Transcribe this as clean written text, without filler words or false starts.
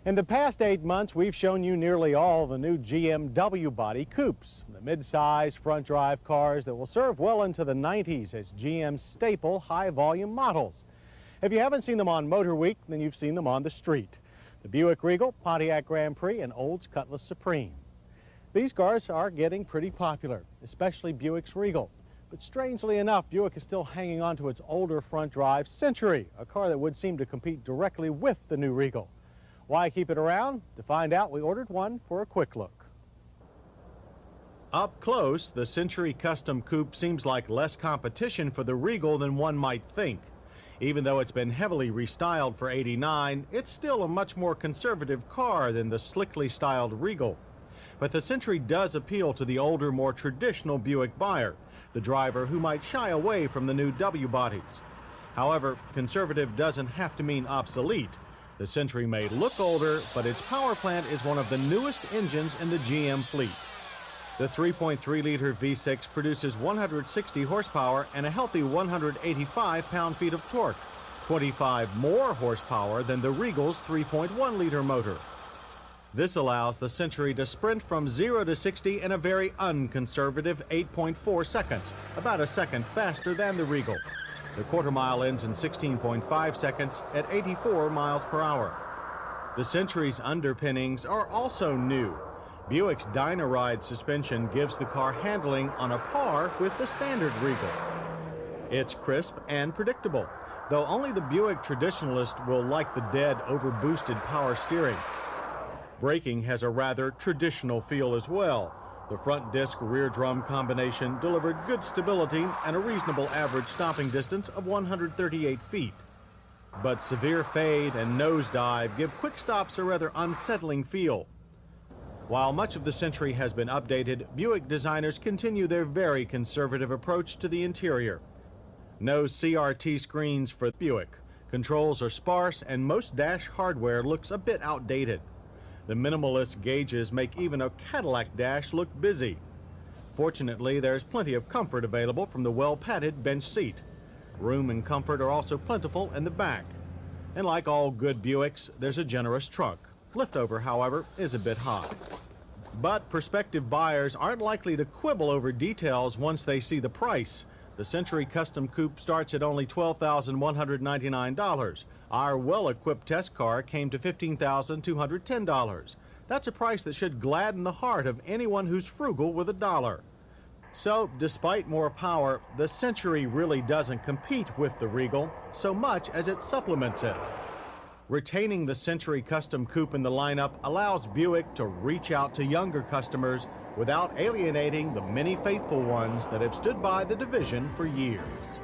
In the past 8 months, we've shown you nearly all the new GM W-body coupes, the mid-size front-drive cars that will serve well into the 90s as GM's staple high-volume models. If you haven't seen them on Motor Week, then you've seen them on the street. The Buick Regal, Pontiac Grand Prix, and Olds Cutlass Supreme. These cars are getting pretty popular, especially Buick's Regal. But strangely enough, Buick is still hanging on to its older front-drive Century, a car that would seem to compete directly with the new Regal. Why keep it around? To find out, we ordered one for a quick look. Up close, the Century Custom Coupe seems like less competition for the Regal than one might think. Even though it's been heavily restyled for '89, it's still a much more conservative car than the slickly styled Regal. But the Century does appeal to the older, more traditional Buick buyer, the driver who might shy away from the new W bodies. However, conservative doesn't have to mean obsolete. The Century may look older, but its power plant is one of the newest engines in the GM fleet. The 3.3-liter V6 produces 160 horsepower and a healthy 185 pound-feet of torque, 25 more horsepower than the Regal's 3.1-liter motor. This allows the Century to sprint from 0 to 60 in a very unconservative 8.4 seconds, about a second faster than the Regal. The quarter mile ends in 16.5 seconds at 84 miles per hour. The Century's underpinnings are also new. Buick's Dynaride suspension gives the car handling on a par with the standard Regal. It's crisp and predictable, though only the Buick traditionalist will like the dead, overboosted power steering. Braking has a rather traditional feel as well. The front disc rear drum combination delivered good stability and a reasonable average stopping distance of 138 feet. But severe fade and nosedive give quick stops a rather unsettling feel. While much of the Century has been updated, Buick designers continue their very conservative approach to the interior. No CRT screens for Buick. Controls are sparse and most dash hardware looks a bit outdated. The minimalist gauges make even a Cadillac dash look busy. Fortunately, there's plenty of comfort available from the well-padded bench seat. Room and comfort are also plentiful in the back. And like all good Buicks, there's a generous trunk. Liftover, however, is a bit high. But prospective buyers aren't likely to quibble over details once they see the price. The Century Custom Coupe starts at only $12,199. Our well-equipped test car came to $15,210. That's a price that should gladden the heart of anyone who's frugal with a dollar. So, despite more power, the Century really doesn't compete with the Regal so much as it supplements it. Retaining the Century Custom Coupe in the lineup allows Buick to reach out to younger customers without alienating the many faithful ones that have stood by the division for years.